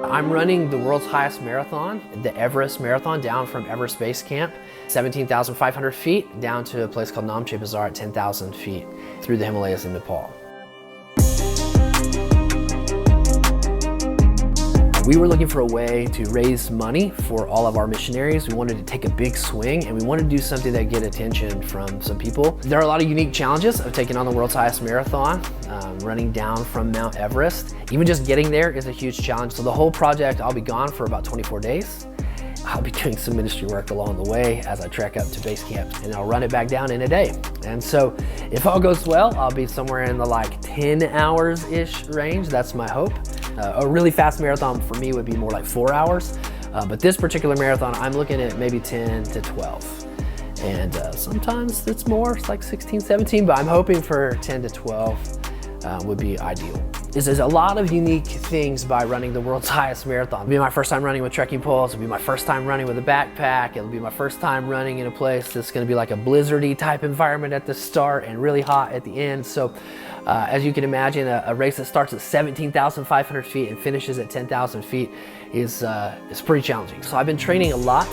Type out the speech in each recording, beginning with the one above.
I'm running the world's highest marathon, the Everest Marathon, down from Everest Base Camp, 17,500 feet, down to a place called Namche Bazaar at 10,000 feet, through the Himalayas in Nepal. We were looking for a way to raise money for all of our missionaries. We wanted to take a big swing, and we wanted to do something that get attention from some people. There are a lot of unique challenges of taking on the world's highest marathon, running down from Mount Everest. Even just getting there is a huge challenge. So the whole project, I'll be gone for about 24 days. I'll be doing some ministry work along the way as I trek up to base camp, and I'll run it back down in a day. And so if all goes well, I'll be somewhere in the like 10 hours-ish range. That's my hope. A really fast marathon for me would be more like 4 hours. But this particular marathon, I'm looking at maybe 10 to 12. And sometimes it's more, it's like 16, 17, but I'm hoping for 10 to 12 would be ideal. There's a lot of unique things by running the world's highest marathon. It'll be my first time running with trekking poles. It'll be my first time running with a backpack. It'll be my first time running in a place that's gonna be like a blizzardy type environment at the start and really hot at the end. So as you can imagine, a race that starts at 17,500 feet and finishes at 10,000 feet is pretty challenging. So I've been training a lot.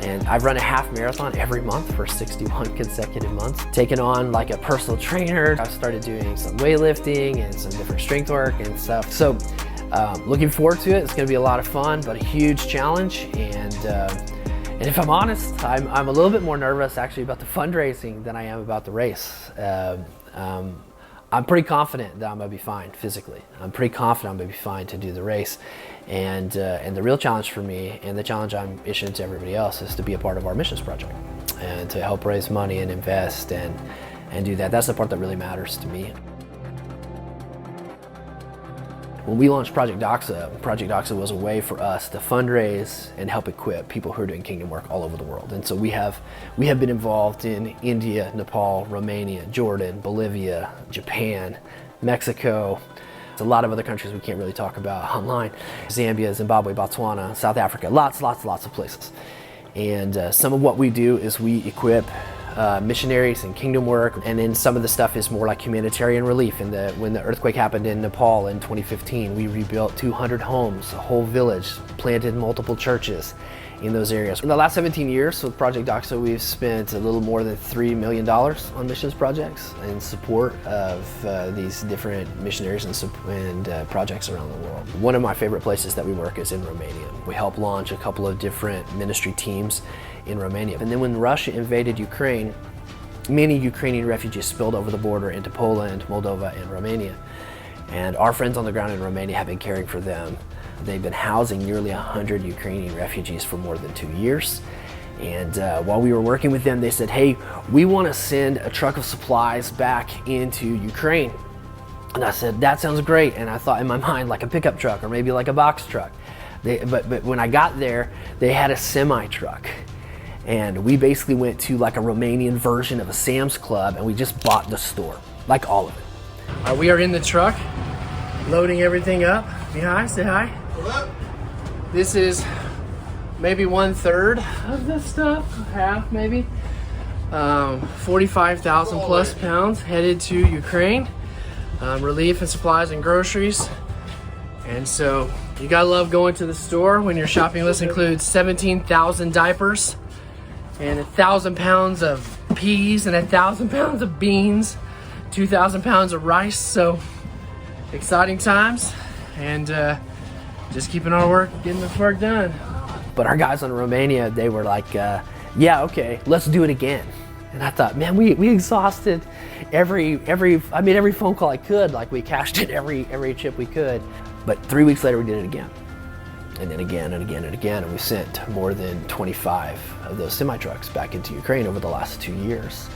And I've run a half marathon every month for 61 consecutive months. Taken on like a personal trainer. I started doing some weightlifting and some different strength work and stuff. So looking forward to it. It's gonna be a lot of fun, but a huge challenge. And if I'm honest, I'm a little bit more nervous actually about the fundraising than I am about the race. I'm pretty confident that I'm gonna be fine physically. I'm pretty confident I'm gonna be fine to do the race. And the real challenge for me, and the challenge I'm issuing to everybody else, is to be a part of our missions project and to help raise money and invest and do that. That's the part that really matters to me. When we launched Project Doxa was a way for us to fundraise and help equip people who are doing kingdom work all over the world. And so we have been involved in India, Nepal, Romania, Jordan, Bolivia, Japan, Mexico, a lot of other countries we can't really talk about online, Zambia, Zimbabwe, Botswana, South Africa, lots of places. And some of what we do is we equip missionaries and kingdom work, and then some of the stuff is more like humanitarian relief. When the earthquake happened in Nepal in 2015, we rebuilt 200 homes, a whole village, planted multiple churches in those areas. In the last 17 years with Project Doxa, we've spent a little more than $3 million on missions projects in support of these different missionaries and projects around the world. One of my favorite places that we work is in Romania. We help launch a couple of different ministry teams in Romania. And then when Russia invaded Ukraine, many Ukrainian refugees spilled over the border into Poland, Moldova, and Romania. And our friends on the ground in Romania have been caring for them. They've been housing nearly 100 Ukrainian refugees for more than 2 years. And while we were working with them, they said, hey, we want to send a truck of supplies back into Ukraine. And I said, that sounds great. And I thought in my mind, like a pickup truck or maybe like a box truck. But when I got there, they had a semi truck. And we basically went to like a Romanian version of a Sam's Club, and we just bought the store, like all of it. We are in the truck, loading everything up. Say hi, say hi. Hello. This is maybe 1/3 of the stuff, half maybe. 45,000 plus pounds headed to Ukraine. Relief and supplies and groceries. And so you gotta love going to the store when your shopping list includes 17,000 diapers and 1,000 pounds of peas and 1,000 pounds of beans, 2,000 pounds of rice. So exciting times, and just keeping our work, getting this work done. But our guys in Romania, they were like, yeah, okay, let's do it again. And I thought, man, we exhausted every phone call I could. Like we cashed in every chip we could. But 3 weeks later, we did it again. And then again and again and again. And we sent more than 25 of those semi-trucks back into Ukraine over the last 2 years.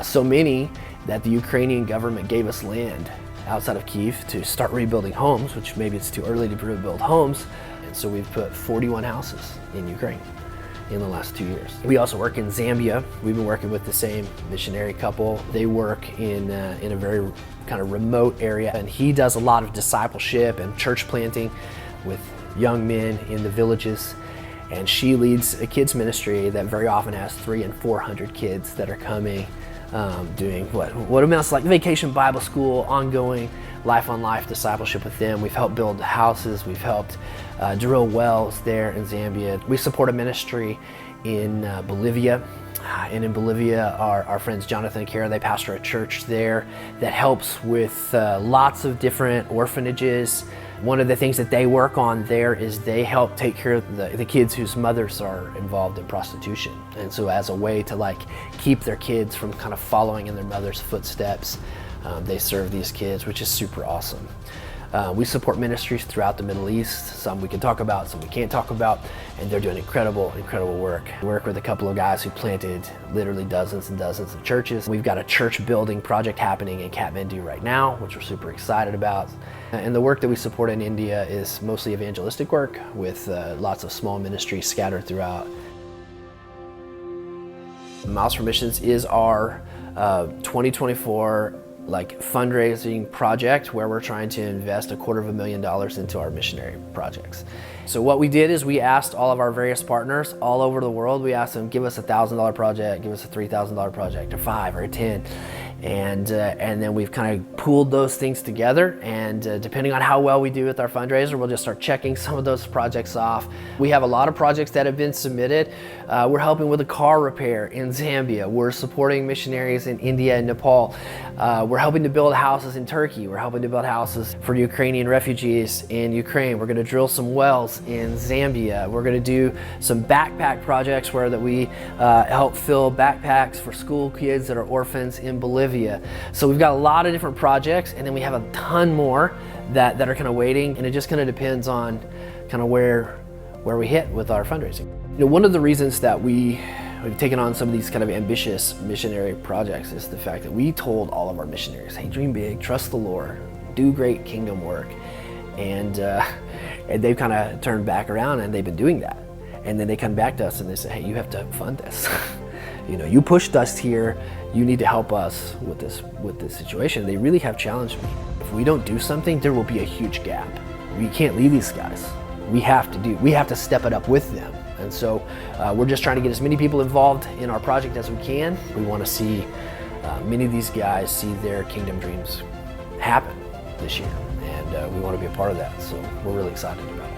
So many that the Ukrainian government gave us land outside of Kyiv to start rebuilding homes, which maybe it's too early to rebuild homes. And so we've put 41 houses in Ukraine in the last 2 years. We also work in Zambia. We've been working with the same missionary couple. They work in a very kind of remote area, and he does a lot of discipleship and church planting with young men in the villages. And she leads a kids ministry that very often has 300 and 400 kids that are coming doing what amounts to like Vacation Bible School, ongoing life on life discipleship with them. We've helped build houses, we've helped drill wells there in Zambia. We support a ministry in Bolivia. And in Bolivia, our friends Jonathan and Kara, they pastor a church there that helps with lots of different orphanages. One of the things that they work on there is they help take care of the kids whose mothers are involved in prostitution. And so as a way to like keep their kids from kind of following in their mother's footsteps, they serve these kids, which is super awesome. We support ministries throughout the Middle East. Some we can talk about, some we can't talk about, and they're doing incredible work. We work with a couple of guys who planted literally dozens and dozens of churches. We've got a church building project happening in Kathmandu right now, which we're super excited about. And the work that we support in India is mostly evangelistic work with lots of small ministries scattered throughout. Miles for Missions is our 2024 fundraising project where we're trying to invest $250,000 into our missionary projects. So what we did is we asked all of our various partners all over the world, we asked them, give us a $1,000 project, give us a $3,000 project, or 5 or 10. And then we've kind of pooled those things together, and depending on how well we do with our fundraiser, we'll just start checking some of those projects off. We have a lot of projects that have been submitted. We're helping with a car repair in Zambia. We're supporting missionaries in India and Nepal. We're helping to build houses in Turkey. We're helping to build houses for Ukrainian refugees in Ukraine. We're going to drill some wells in Zambia. We're going to do some backpack projects where that we help fill backpacks for school kids that are orphans in Bolivia. So we've got a lot of different projects, and then we have a ton more that are kind of waiting, and it just kind of depends on kind of where we hit with our fundraising. You know, one of the reasons that we've taken on some of these kind of ambitious missionary projects is the fact that we told all of our missionaries, hey, dream big, trust the Lord, do great kingdom work. And they've kind of turned back around, and they've been doing that. And then they come back to us and they say, hey, you have to fund this. You know, you pushed us here, you need to help us with this situation. They really have challenged me. If we don't do something, there will be a huge gap. We can't leave these guys. We have to step it up with them. And so we're just trying to get as many people involved in our project as we can. We want to see many of these guys see their kingdom dreams happen this year. And we want to be a part of that. So we're really excited about it.